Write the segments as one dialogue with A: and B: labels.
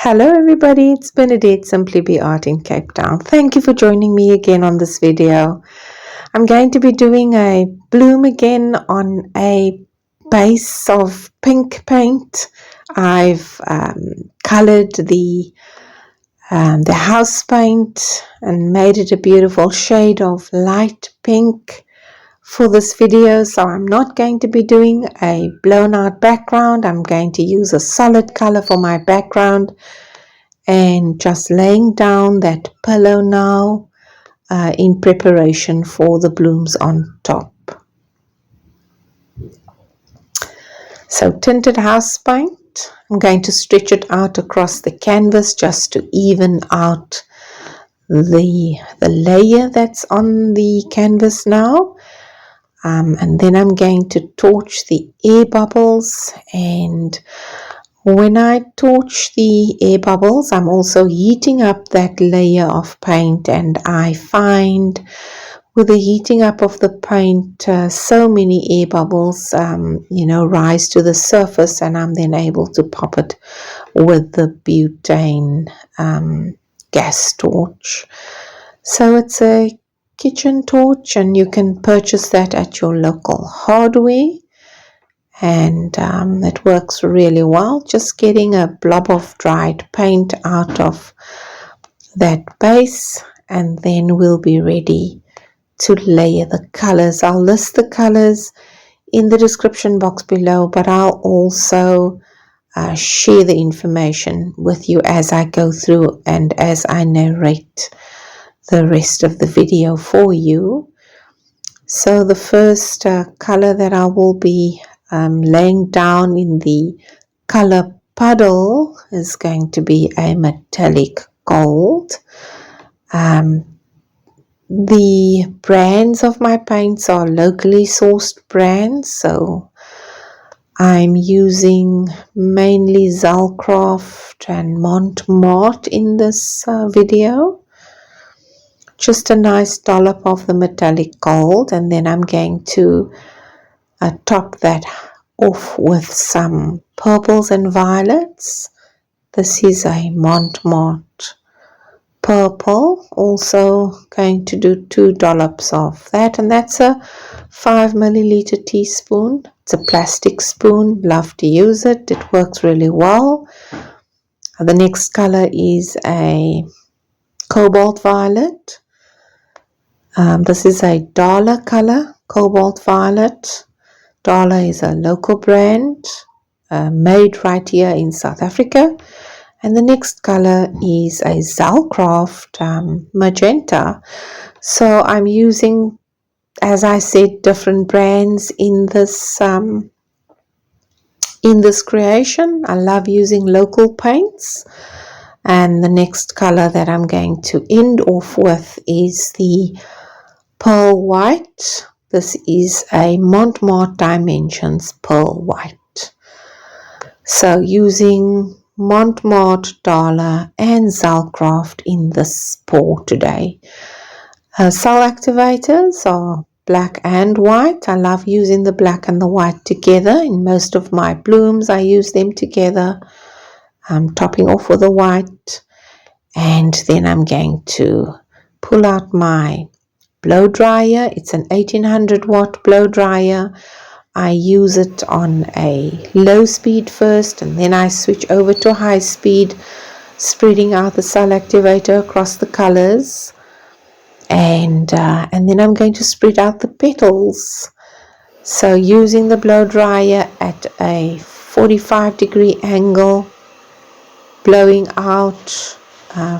A: Hello everybody, it's Bernadette, Simply Be Art in Cape Town. Thank you for joining me again on this video. I'm going to be doing a bloom again on a base of pink paint. I've colored the house paint and made it a beautiful shade of light pink for this video. So I'm not going to be doing a blown out background. I'm going to use a solid color for my background and just laying down that pillow now in preparation for the blooms on top. So tinted house paint, I'm going to stretch it out across the canvas just to even out the layer that's on the canvas now. And then I'm going to torch the air bubbles, and when I torch the air bubbles, I'm also heating up that layer of paint, and I find with the heating up of the paint, so many air bubbles, rise to the surface, and I'm then able to pop it with the butane gas torch. So it's a kitchen torch, and you can purchase that at your local hardware, and it works really well. Just getting a blob of dried paint out of that base, and then we'll be ready to layer the colors. I'll list the colors in the description box below, but I'll also share the information with you as I go through and as I narrate the rest of the video for you. So the first color that I will be laying down in the color puddle is going to be a metallic gold. The brands of my paints are locally sourced brands, so I'm using mainly Zellcraft and Monte in this video. Just a nice dollop of the metallic gold, and then I'm going to top that off with some purples and violets. This is a Monte purple. Also going to do 2 dollops of that, and that's a 5 milliliter teaspoon. It's a plastic spoon. Love to use it. It works really well. The next color is a cobalt violet. This is a Dala color, cobalt violet. Dala is a local brand made right here in South Africa. And the next color is a Zelcraft Magenta. So I'm using, as I said, different brands in this creation. I love using local paints. And the next color that I'm going to end off with is the pearl white. This is a Monte Dimensions pearl white. So using Monte, Dala and Zelcraft in this pour today. Cell activators are black and white. I love using the black and the white together. In most of my blooms I use them together. I'm topping off with the white, and then I'm going to pull out my blow dryer. It's an 1800 watt blow dryer. I use it on a low speed first, and then I switch over to high speed, spreading out the cell activator across the colors, and then I'm going to spread out the petals. So using the blow dryer at a 45-degree angle, blowing out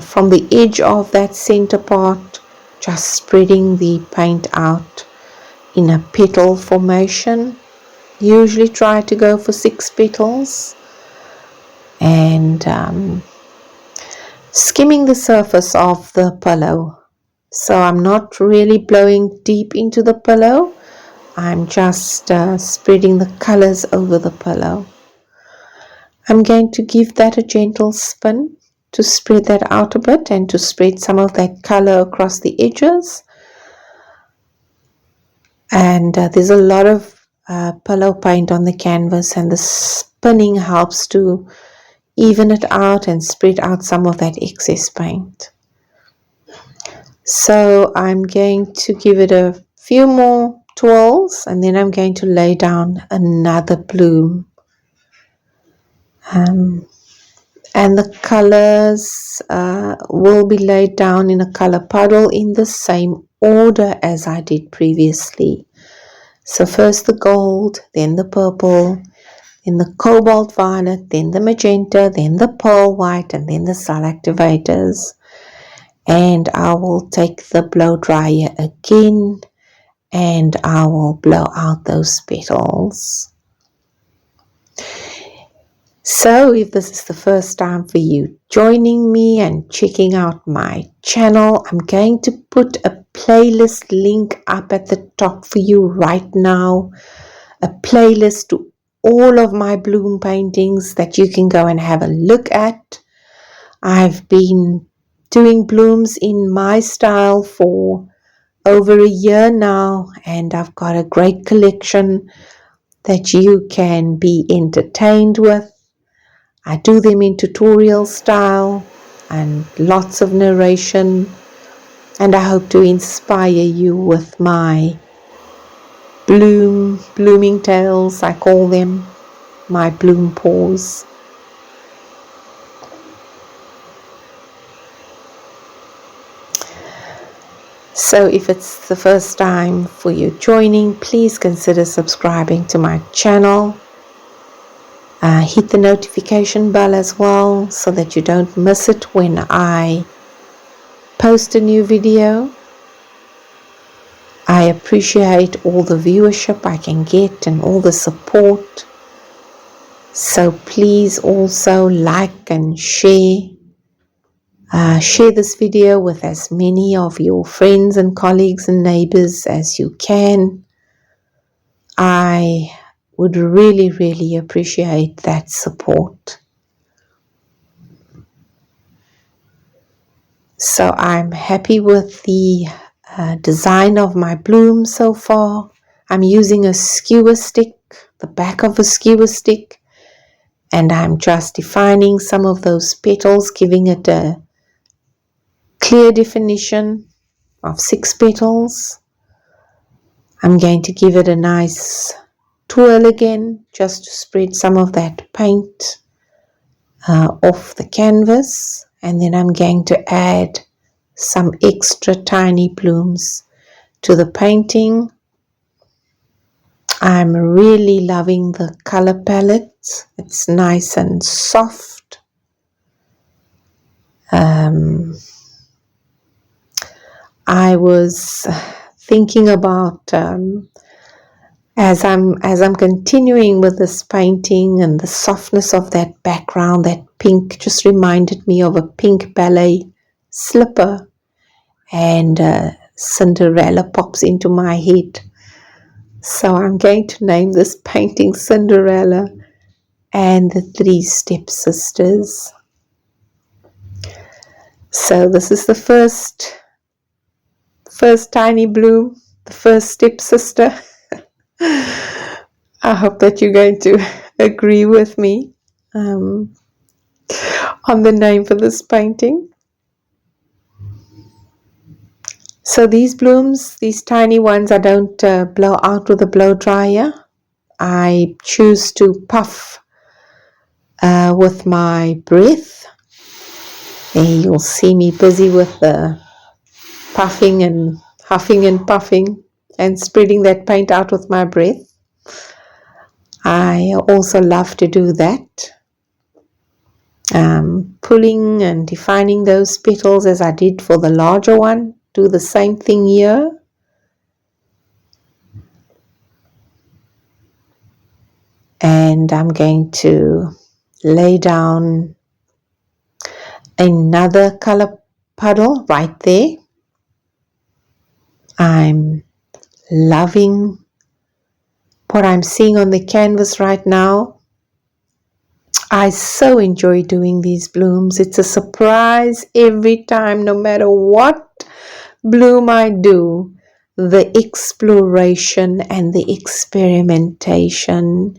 A: from the edge of that center part, just spreading the paint out in a petal formation. Usually try to go for 6 petals, and skimming the surface of the pillow. So I'm not really blowing deep into the pillow. I'm just spreading the colors over the pillow. I'm going to give that a gentle spin to spread that out a bit and to spread some of that color across the edges. And there's a lot of pillow paint on the canvas, and the spinning helps to even it out and spread out some of that excess paint. So I'm going to give it a few more twirls, and then I'm going to lay down another bloom. And the colors will be laid down in a color puddle in the same order as I did previously. So first the gold, then the purple, then the cobalt violet, then the magenta, then the pearl white, and then the cell activators. And I will take the blow dryer again, and I will blow out those petals. So if this is the first time for you joining me and checking out my channel, I'm going to put a playlist link up at the top for you right now. A playlist to all of my bloom paintings that you can go and have a look at. I've been doing blooms in my style for over a year now, and I've got a great collection that you can be entertained with. I do them in tutorial style and lots of narration, and I hope to inspire you with my blooming tales, I call them, my bloom pause. So if it's the first time for you joining, please consider subscribing to my channel. Hit the notification bell as well so that you don't miss it when I post a new video. I appreciate all the viewership I can get and all the support. So please also like and share. Share this video with as many of your friends and colleagues and neighbors as you can. I would really, really appreciate that support. So I'm happy with the design of my bloom so far. I'm using a skewer stick, the back of a skewer stick, and I'm just defining some of those petals, giving it a clear definition of 6 petals. I'm going to give it a nice twirl again, just to spread some of that paint off the canvas, and then I'm going to add some extra tiny blooms to the painting. I'm really loving the color palette. It's nice and soft. I was thinking about as I'm continuing with this painting, and the softness of that background, that pink just reminded me of a pink ballet slipper, and Cinderella pops into my head. So I'm going to name this painting Cinderella and the 3 stepsisters. So this is the first tiny bloom, the first stepsister. I hope that you're going to agree with me on the name for this painting. So these blooms, these tiny ones, I don't blow out with a blow dryer. I choose to puff with my breath. There you'll see me busy with the puffing and huffing and puffing and spreading that paint out with my breath. I also love to do that. Pulling and defining those petals as I did for the larger one. Do the same thing here. And I'm going to lay down another color puddle right there. I'm loving what I'm seeing on the canvas right now. I so enjoy doing these blooms. It's a surprise every time, no matter what bloom I do. The exploration and the experimentation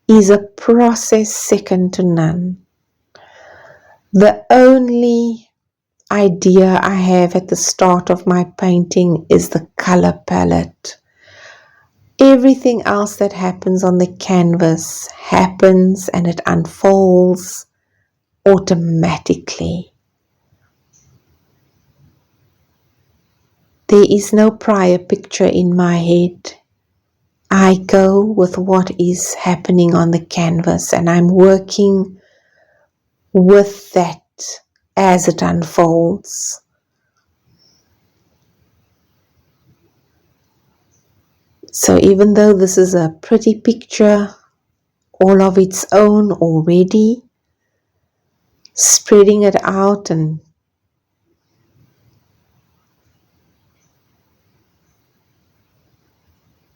A: is a process second to none. The only idea I have at the start of my painting is the color palette. Everything else that happens on the canvas happens and it unfolds automatically. There is no prior picture in my head. I go with what is happening on the canvas and I'm working with that as it unfolds. So even though this is a pretty picture all of its own already, spreading it out, and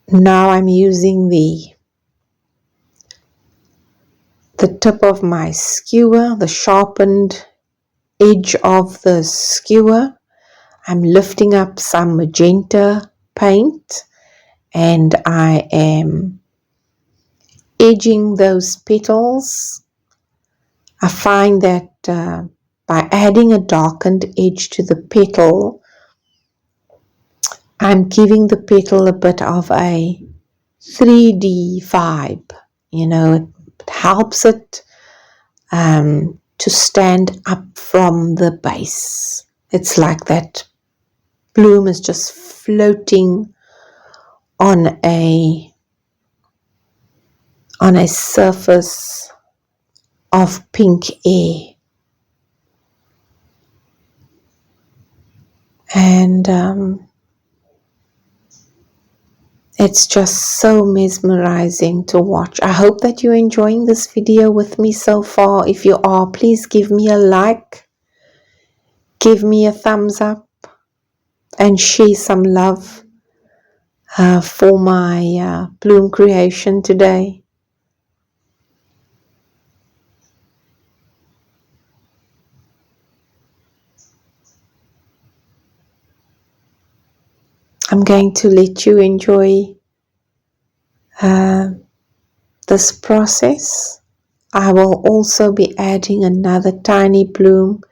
A: now I'm using the tip of my skewer, the sharpened edge of the skewer. I'm lifting up some magenta paint and I am edging those petals. I find that by adding a darkened edge to the petal, I'm giving the petal a bit of a 3D vibe. You know, it helps it to stand up from the base. It's like that bloom is just floating on a surface of pink air. And it's just so mesmerizing to watch. I hope that you're enjoying this video with me so far. If you are, please give me a like, give me a thumbs up, and share some love for my bloom creation today. I'm going to let you enjoy this process. I will also be adding another tiny bloom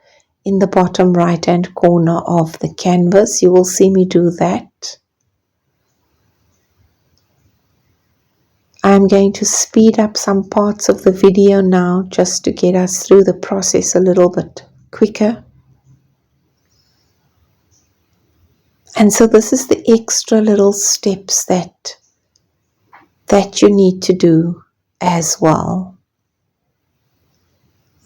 A: in the bottom right hand corner of the canvas. You will see me do that. I'm going to speed up some parts of the video now just to get us through the process a little bit quicker. And so this is the extra little steps that you need to do as well.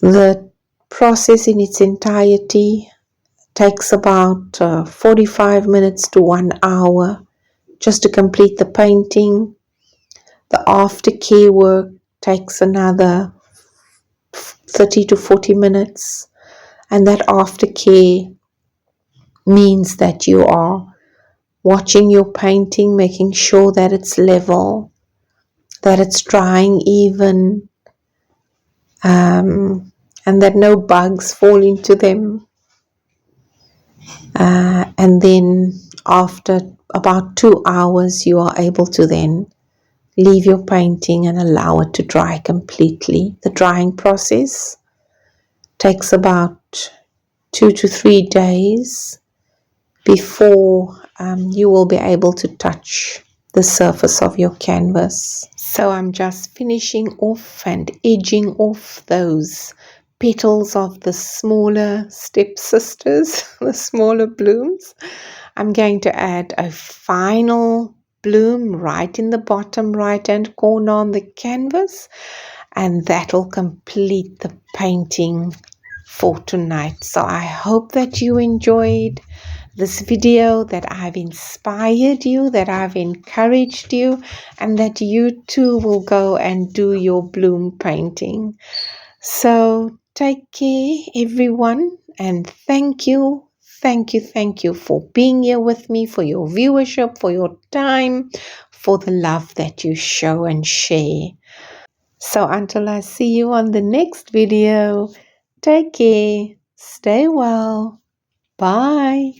A: The process in its entirety takes about 45 minutes to 1 hour just to complete the painting. The aftercare work takes another 30 to 40 minutes, and that aftercare means that you are watching your painting, making sure that it's level, that it's drying even, and that no bugs fall into them. And then after about 2 hours, you are able to then leave your painting and allow it to dry completely. The drying process takes about 2 to 3 days before you will be able to touch the surface of your canvas. So I'm just finishing off and edging off those petals of the smaller stepsisters, the smaller blooms. I'm going to add a final bloom right in the bottom right hand corner on the canvas, and that'll complete the painting for tonight. So I hope that you enjoyed this video, that I've inspired you, that I've encouraged you, and that you too will go and do your bloom painting. So take care, everyone, and thank you for being here with me, for your viewership, for your time, for the love that you show and share. So until I see you on the next video, take care, stay well, bye.